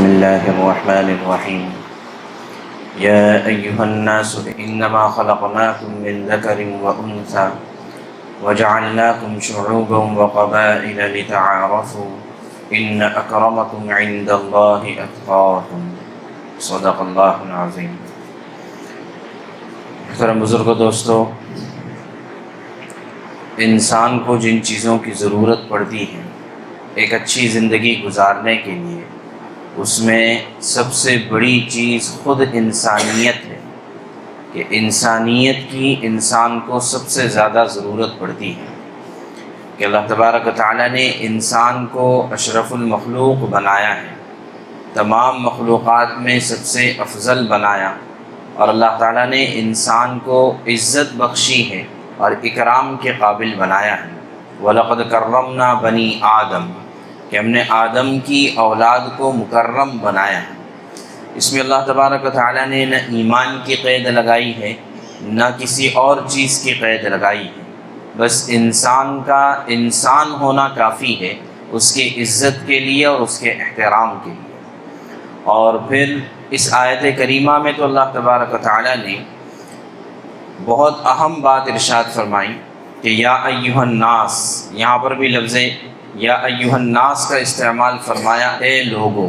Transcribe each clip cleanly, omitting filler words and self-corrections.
الله الرحمن الرحيم يا أيها الناس إنما خلقناكم من ذكر وأنثى وجعلناكم شعوبا وقبائل لتعارفوا إن أكرمكم عند الله أتقاكم صدق الله العظيم۔ محترم بزرگوں، دوستو، انسان کو جن چیزوں کی ضرورت پڑتی ہے ایک اچھی زندگی گزارنے کے لیے، اس میں سب سے بڑی چیز خود انسانیت ہے کہ انسانیت کی انسان کو سب سے زیادہ ضرورت پڑتی ہے کہ اللہ تبارک و تعالیٰ نے انسان کو اشرف المخلوق بنایا ہے، تمام مخلوقات میں سب سے افضل بنایا، اور اللہ تعالیٰ نے انسان کو عزت بخشی ہے اور اکرام کے قابل بنایا ہے۔ وَلَقَدْ كَرَّمْنَا بَنِي آدم، کہ ہم نے آدم کی اولاد کو مکرم بنایا ہے۔ اس میں اللہ تبارک و تعالیٰ نے نہ ایمان کی قید لگائی ہے نہ کسی اور چیز کی قید لگائی ہے، بس انسان کا انسان ہونا کافی ہے اس کی عزت کے لیے اور اس کے احترام کے لیے۔ اور پھر اس آیت کریمہ میں تو اللہ تبارک و تعالیٰ نے بہت اہم بات ارشاد فرمائی کہ یا ایھا الناس، یہاں پر بھی لفظ یا ایھا الناس کا استعمال فرمایا، اے لوگو۔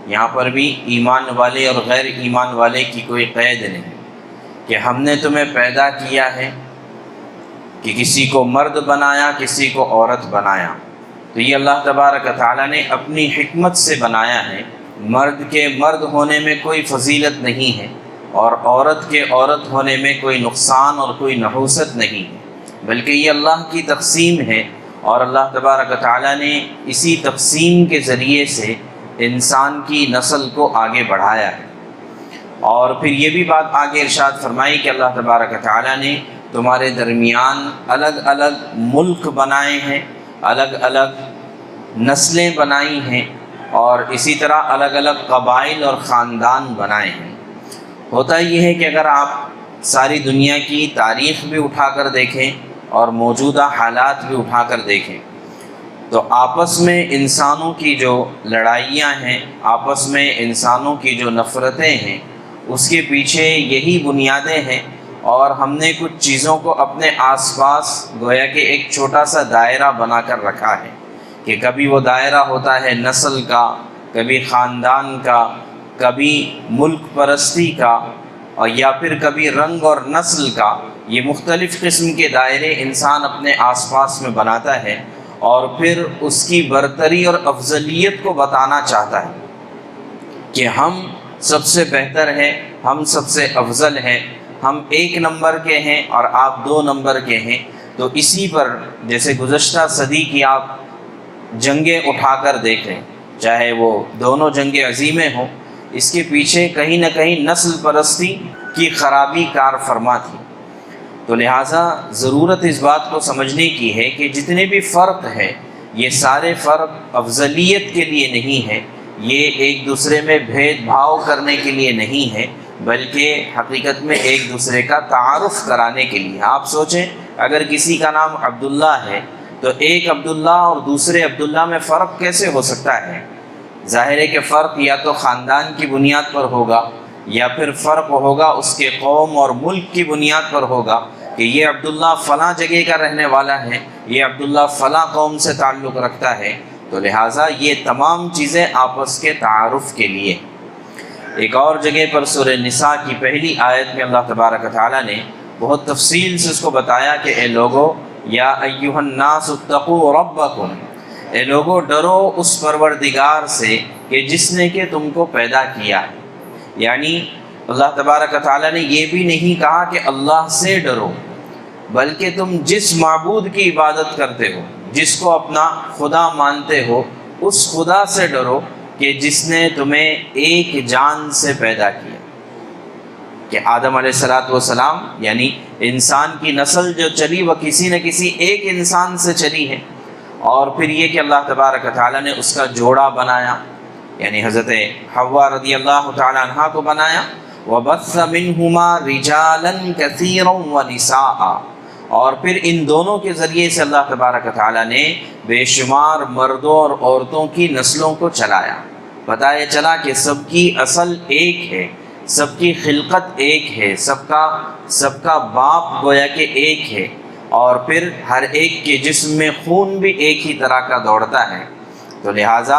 یہاں پر بھی ایمان والے اور غیر ایمان والے کی کوئی قید نہیں کہ ہم نے تمہیں پیدا کیا ہے، کہ کسی کو مرد بنایا کسی کو عورت بنایا، تو یہ اللہ تبارک و تعالیٰ نے اپنی حکمت سے بنایا ہے۔ مرد کے مرد ہونے میں کوئی فضیلت نہیں ہے اور عورت کے عورت ہونے میں کوئی نقصان اور کوئی نحوست نہیں ہے، بلکہ یہ اللہ کی تقسیم ہے، اور اللہ تبارک و تعالیٰ نے اسی تقسیم کے ذریعے سے انسان کی نسل کو آگے بڑھایا ہے۔ اور پھر یہ بھی بات آگے ارشاد فرمائی کہ اللہ تبارک و تعالیٰ نے تمہارے درمیان الگ الگ ملک بنائے ہیں، الگ الگ نسلیں بنائی ہیں، اور اسی طرح الگ الگ قبائل اور خاندان بنائے ہیں۔ ہوتا یہ ہے کہ اگر آپ ساری دنیا کی تاریخ بھی اٹھا کر دیکھیں اور موجودہ حالات بھی اٹھا کر دیکھیں تو آپس میں انسانوں کی جو لڑائیاں ہیں، آپس میں انسانوں کی جو نفرتیں ہیں، اس کے پیچھے یہی بنیادیں ہیں، اور ہم نے کچھ چیزوں کو اپنے آس پاس گویا کہ ایک چھوٹا سا دائرہ بنا کر رکھا ہے کہ کبھی وہ دائرہ ہوتا ہے نسل کا، کبھی خاندان کا، کبھی ملک پرستی کا، اور یا پھر کبھی رنگ اور نسل کا۔ یہ مختلف قسم کے دائرے انسان اپنے آس پاس میں بناتا ہے، اور پھر اس کی برتری اور افضلیت کو بتانا چاہتا ہے کہ ہم سب سے بہتر ہیں، ہم سب سے افضل ہیں، ہم 1 نمبر کے ہیں اور آپ 2 نمبر کے ہیں۔ تو اسی پر جیسے گزشتہ صدی کی آپ جنگیں اٹھا کر دیکھیں، چاہے وہ دونوں جنگیں عظیمیں ہوں، اس کے پیچھے کہیں نہ کہیں نسل پرستی کی خرابی کار فرما تھی۔ تو لہٰذا ضرورت اس بات کو سمجھنے کی ہے کہ جتنے بھی فرق ہیں یہ سارے فرق افضلیت کے لیے نہیں ہے، یہ ایک دوسرے میں بھید بھاؤ کرنے کے لیے نہیں ہے، بلکہ حقیقت میں ایک دوسرے کا تعارف کرانے کے لیے۔ آپ سوچیں، اگر کسی کا نام عبداللہ ہے تو ایک عبداللہ اور دوسرے عبداللہ میں فرق کیسے ہو سکتا ہے؟ ظاہر ہے کہ فرق یا تو خاندان کی بنیاد پر ہوگا، یا پھر فرق ہوگا اس کے قوم اور ملک کی بنیاد پر ہوگا کہ یہ عبداللہ فلاں جگہ کا رہنے والا ہے، یہ عبداللہ فلاں قوم سے تعلق رکھتا ہے۔ تو لہٰذا یہ تمام چیزیں آپس کے تعارف کے لیے۔ ایک اور جگہ پر سورہ نساء کی پہلی آیت میں اللہ تبارک و تعالیٰ نے بہت تفصیل سے اس کو بتایا کہ اے لوگو، یا ایھا الناس اتقوا ربکم، اے لوگو ڈرو اس پروردگار سے کہ جس نے کہ تم کو پیدا کیا ہے۔ یعنی اللہ تبارک و تعالیٰ نے یہ بھی نہیں کہا کہ اللہ سے ڈرو، بلکہ تم جس معبود کی عبادت کرتے ہو، جس کو اپنا خدا مانتے ہو، اس خدا سے ڈرو کہ جس نے تمہیں ایک جان سے پیدا کیا، کہ آدم علیہ السلام یعنی انسان کی نسل جو چلی وہ کسی نہ کسی ایک انسان سے چلی ہے، اور پھر یہ کہ اللہ تبارک و تعالیٰ نے اس کا جوڑا بنایا، یعنی حضرت حوا رضی اللہ تعالیٰ عنہا کو بنایا۔ وَبَثَّ مِنْهُمَا رِجَالًا كَثِيرًا وَنِسَاءً، اور پھر ان دونوں کے ذریعے سے اللہ تبارک و تعالیٰ نے بے شمار مردوں اور عورتوں کی نسلوں کو چلایا۔ بتایا چلا کہ سب کی اصل ایک ہے، سب کی خلقت ایک ہے، سب کا باپ گویا کہ ایک ہے، اور پھر ہر ایک کے جسم میں خون بھی ایک ہی طرح کا دوڑتا ہے۔ تو لہٰذا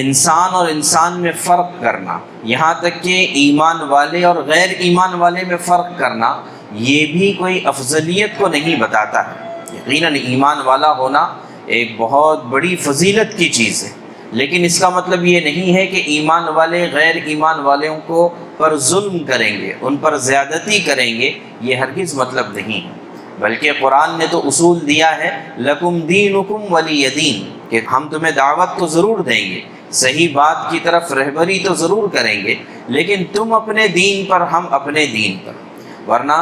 انسان اور انسان میں فرق کرنا، یہاں تک کہ ایمان والے اور غیر ایمان والے میں فرق کرنا، یہ بھی کوئی افضلیت کو نہیں بتاتا ہے۔ یقیناً ایمان والا ہونا ایک بہت بڑی فضیلت کی چیز ہے، لیکن اس کا مطلب یہ نہیں ہے کہ ایمان والے غیر ایمان والوں کو پر ظلم کریں گے، ان پر زیادتی کریں گے، یہ ہرگز مطلب نہیں ہے۔ بلکہ قرآن نے تو اصول دیا ہے لکم دینکم ولی دین، کہ ہم تمہیں دعوت تو ضرور دیں گے، صحیح بات کی طرف رہبری تو ضرور کریں گے، لیکن تم اپنے دین پر، ہم اپنے دین پر۔ ورنہ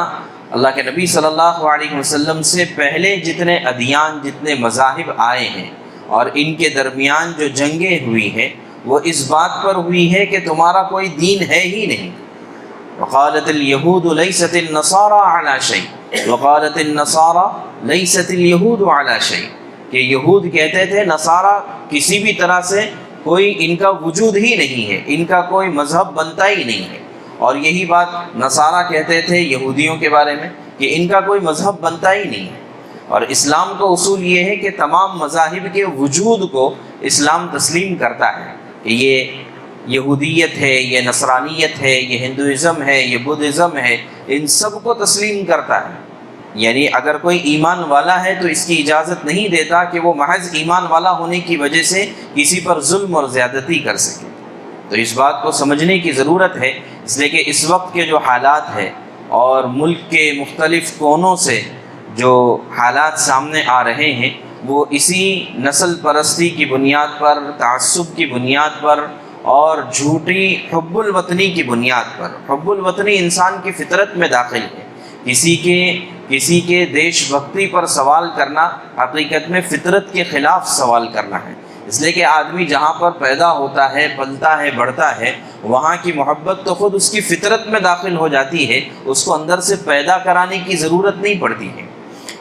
اللہ کے نبی صلی اللہ علیہ وسلم سے پہلے جتنے ادیان، جتنے مذاہب آئے ہیں اور ان کے درمیان جو جنگیں ہوئی ہیں، وہ اس بات پر ہوئی ہے کہ تمہارا کوئی دین ہے ہی نہیں۔ وقالت اليہود لیست النصارى علی شیء وقالت النصارى لیست اليہود علی شیء، کہ یہود کہتے تھے نصارہ کسی بھی طرح سے کوئی ان کا وجود ہی نہیں ہے، ان کا کوئی مذہب بنتا ہی نہیں ہے، اور یہی بات نصارہ کہتے تھے یہودیوں کے بارے میں کہ ان کا کوئی مذہب بنتا ہی نہیں ہے۔ اور اسلام کا اصول یہ ہے کہ تمام مذاہب کے وجود کو اسلام تسلیم کرتا ہے، کہ یہ یہودیت ہے، یہ نصرانیت ہے، یہ ہندوازم ہے، یہ بدھزم ہے، ان سب کو تسلیم کرتا ہے۔ یعنی اگر کوئی ایمان والا ہے تو اس کی اجازت نہیں دیتا کہ وہ محض ایمان والا ہونے کی وجہ سے کسی پر ظلم اور زیادتی کر سکے۔ تو اس بات کو سمجھنے کی ضرورت ہے، اس لیے کہ اس وقت کے جو حالات ہیں اور ملک کے مختلف کونوں سے جو حالات سامنے آ رہے ہیں، وہ اسی نسل پرستی کی بنیاد پر، تعصب کی بنیاد پر اور جھوٹی حب الوطنی کی بنیاد پر۔ حب الوطنی انسان کی فطرت میں داخل ہے، کسی کے دیش بھکتی پر سوال کرنا حقیقت میں فطرت کے خلاف سوال کرنا ہے۔ اس لیے کہ آدمی جہاں پر پیدا ہوتا ہے، پلتا ہے، بڑھتا ہے، وہاں کی محبت تو خود اس کی فطرت میں داخل ہو جاتی ہے، اس کو اندر سے پیدا کرانے کی ضرورت نہیں پڑتی ہے۔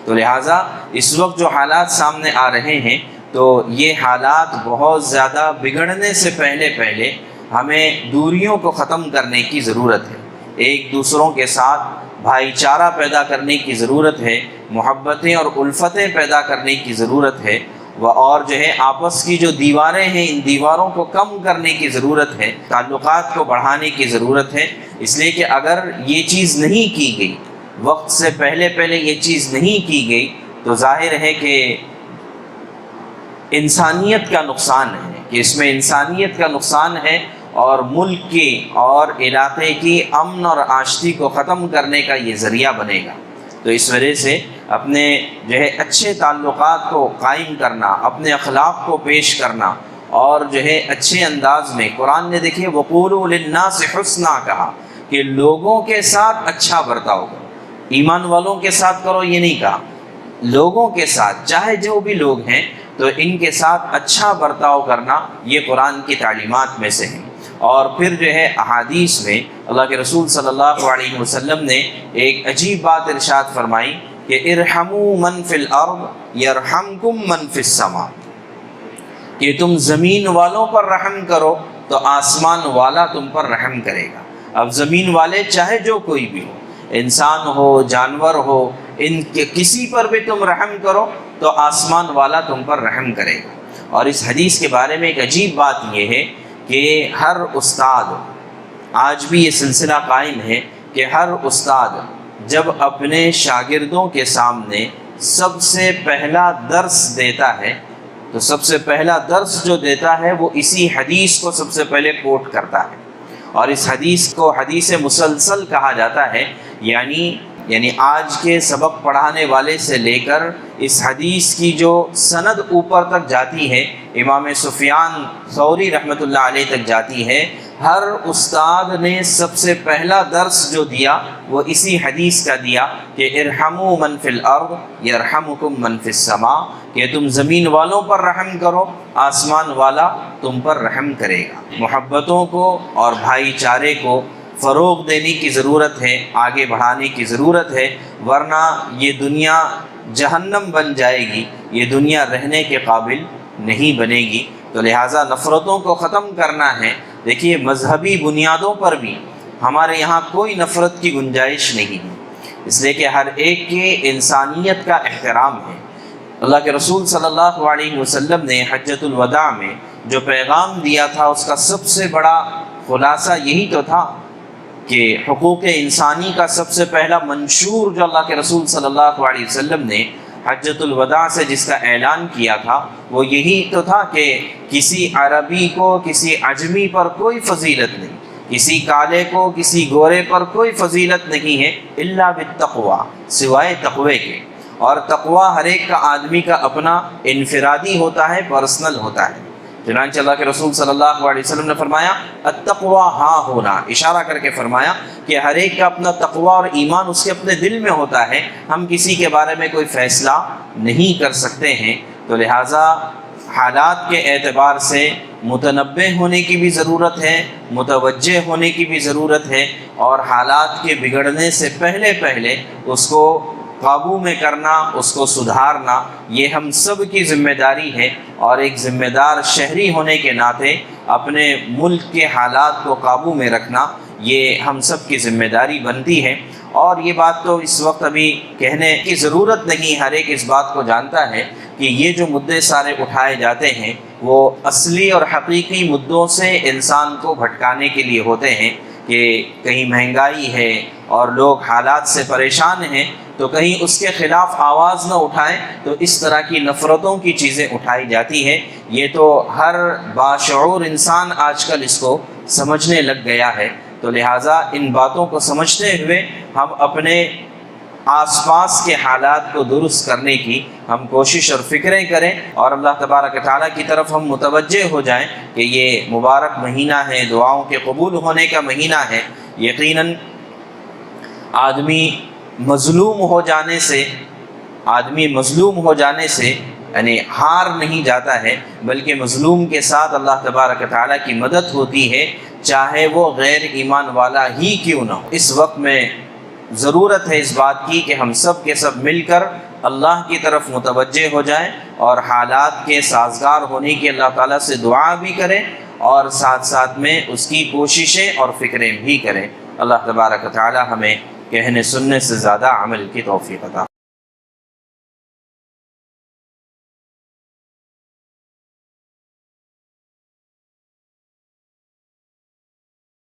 تو لہٰذا اس وقت جو حالات سامنے آ رہے ہیں، تو یہ حالات بہت زیادہ بگڑنے سے پہلے ہمیں دوریوں کو ختم کرنے کی ضرورت ہے، ایک دوسروں کے ساتھ بھائی چارہ پیدا کرنے کی ضرورت ہے، محبتیں اور الفتیں پیدا کرنے کی ضرورت ہے، اور جو ہے آپس کی جو دیواریں ہیں، ان دیواروں کو کم کرنے کی ضرورت ہے، تعلقات کو بڑھانے کی ضرورت ہے۔ اس لیے کہ اگر یہ چیز نہیں کی گئی، وقت سے پہلے یہ چیز نہیں کی گئی، تو ظاہر ہے کہ انسانیت کا نقصان ہے، کہ اس میں انسانیت کا نقصان ہے، اور ملک کی اور علاقے کی امن اور آشتی کو ختم کرنے کا یہ ذریعہ بنے گا۔ تو اس وجہ سے اپنے جو ہے اچھے تعلقات کو قائم کرنا، اپنے اخلاق کو پیش کرنا، اور جو ہے اچھے انداز میں، قرآن نے دیکھیے وَقُولُوا لِلنَّاسِ حُسْنًا کہا کہ لوگوں کے ساتھ اچھا برتاؤ کرو، ایمان والوں کے ساتھ کرو یہ نہیں کہا، لوگوں کے ساتھ چاہے جو بھی لوگ ہیں تو ان کے ساتھ اچھا برتاؤ کرنا یہ قرآن کی تعلیمات میں سے ہے۔ اور پھر جو ہے احادیث میں اللہ کے رسول صلی اللہ علیہ وسلم نے ایک عجیب بات ارشاد فرمائی کہ ارحموا من فی الارض یرحمکم من فی السماء، کہ تم زمین والوں پر رحم کرو تو آسمان والا تم پر رحم کرے گا۔ اب زمین والے چاہے جو کوئی بھی ہو، انسان ہو، جانور ہو، ان کے کسی پر بھی تم رحم کرو تو آسمان والا تم پر رحم کرے گا۔ اور اس حدیث کے بارے میں ایک عجیب بات یہ ہے کہ ہر استاد، آج بھی یہ سلسلہ قائم ہے کہ ہر استاد جب اپنے شاگردوں کے سامنے سب سے پہلا درس دیتا ہے تو سب سے پہلا درس جو دیتا ہے وہ اسی حدیث کو سب سے پہلے کوٹ کرتا ہے، اور اس حدیث کو حدیث مسلسل کہا جاتا ہے۔ یعنی آج کے سبق پڑھانے والے سے لے کر اس حدیث کی جو سند اوپر تک جاتی ہے، امام سفیان ثوری رحمۃ اللہ علیہ تک جاتی ہے، ہر استاد نے سب سے پہلا درس جو دیا وہ اسی حدیث کا دیا کہ ارحموا من فی الارض یرحمکم من فی السماء، کہ تم زمین والوں پر رحم کرو، آسمان والا تم پر رحم کرے گا۔ محبتوں کو اور بھائی چارے کو فروغ دینے کی ضرورت ہے، آگے بڑھانے کی ضرورت ہے، ورنہ یہ دنیا جہنم بن جائے گی، یہ دنیا رہنے کے قابل نہیں بنے گی۔ تو لہٰذا نفرتوں کو ختم کرنا ہے۔ دیکھیے مذہبی بنیادوں پر بھی ہمارے یہاں کوئی نفرت کی گنجائش نہیں ہے، اس لیے کہ ہر ایک کے انسانیت کا احترام ہے۔ اللہ کے رسول صلی اللہ علیہ وسلم نے حجۃ الوداع میں جو پیغام دیا تھا اس کا سب سے بڑا خلاصہ یہی تو تھا کہ حقوق انسانی کا سب سے پہلا منشور جو اللہ کے رسول صلی اللہ علیہ وسلم نے حجۃ الوداع سے جس کا اعلان کیا تھا وہ یہی تو تھا کہ کسی عربی کو کسی عجمی پر کوئی فضیلت نہیں، کسی کالے کو کسی گورے پر کوئی فضیلت نہیں ہے الا بالتقوی، سوائے تقوی کے۔ اور تقوی ہر ایک کا آدمی کا اپنا انفرادی ہوتا ہے، پرسنل ہوتا ہے۔ چنانچہ اللہ کے رسول صلی اللہ علیہ وسلم نے فرمایا التقوی ہاں ہونا، اشارہ کر کے فرمایا کہ ہر ایک کا اپنا تقوی اور ایمان اس کے اپنے دل میں ہوتا ہے، ہم کسی کے بارے میں کوئی فیصلہ نہیں کر سکتے ہیں۔ تو لہٰذا حالات کے اعتبار سے متنبہ ہونے کی بھی ضرورت ہے، متوجہ ہونے کی بھی ضرورت ہے، اور حالات کے بگڑنے سے پہلے اس کو قابو میں کرنا، اس کو سدھارنا، یہ ہم سب کی ذمہ داری ہے۔ اور ایک ذمہ دار شہری ہونے کے ناطے اپنے ملک کے حالات کو قابو میں رکھنا یہ ہم سب کی ذمہ داری بنتی ہے۔ اور یہ بات تو اس وقت ابھی کہنے کی ضرورت نہیں، ہر ایک اس بات کو جانتا ہے کہ یہ جو مدعے سارے اٹھائے جاتے ہیں وہ اصلی اور حقیقی مدعوں سے انسان کو بھٹکانے کے لیے ہوتے ہیں کہ کہیں مہنگائی ہے اور لوگ حالات سے پریشان ہیں تو کہیں اس کے خلاف آواز نہ اٹھائیں، تو اس طرح کی نفرتوں کی چیزیں اٹھائی جاتی ہیں۔ یہ تو ہر باشعور انسان آج کل اس کو سمجھنے لگ گیا ہے۔ تو لہٰذا ان باتوں کو سمجھتے ہوئے ہم اپنے آس پاس کے حالات کو درست کرنے کی ہم کوشش اور فکریں کریں، اور اللہ تبارک و تعالیٰ کی طرف ہم متوجہ ہو جائیں کہ یہ مبارک مہینہ ہے، دعاؤں کے قبول ہونے کا مہینہ ہے۔ یقیناً آدمی مظلوم ہو جانے سے یعنی ہار نہیں جاتا ہے، بلکہ مظلوم کے ساتھ اللہ تبارک و تعالیٰ کی مدد ہوتی ہے، چاہے وہ غیر ایمان والا ہی کیوں نہ ہو۔ اس وقت میں ضرورت ہے اس بات کی کہ ہم سب کے سب مل کر اللہ کی طرف متوجہ ہو جائیں اور حالات کے سازگار ہونے کی اللہ تعالیٰ سے دعا بھی کریں، اور ساتھ ساتھ میں اس کی کوششیں اور فکریں بھی کریں۔ اللہ تبارک و تعالیٰ ہمیں کہنے سننے سے زیادہ عمل کی توفیق عطا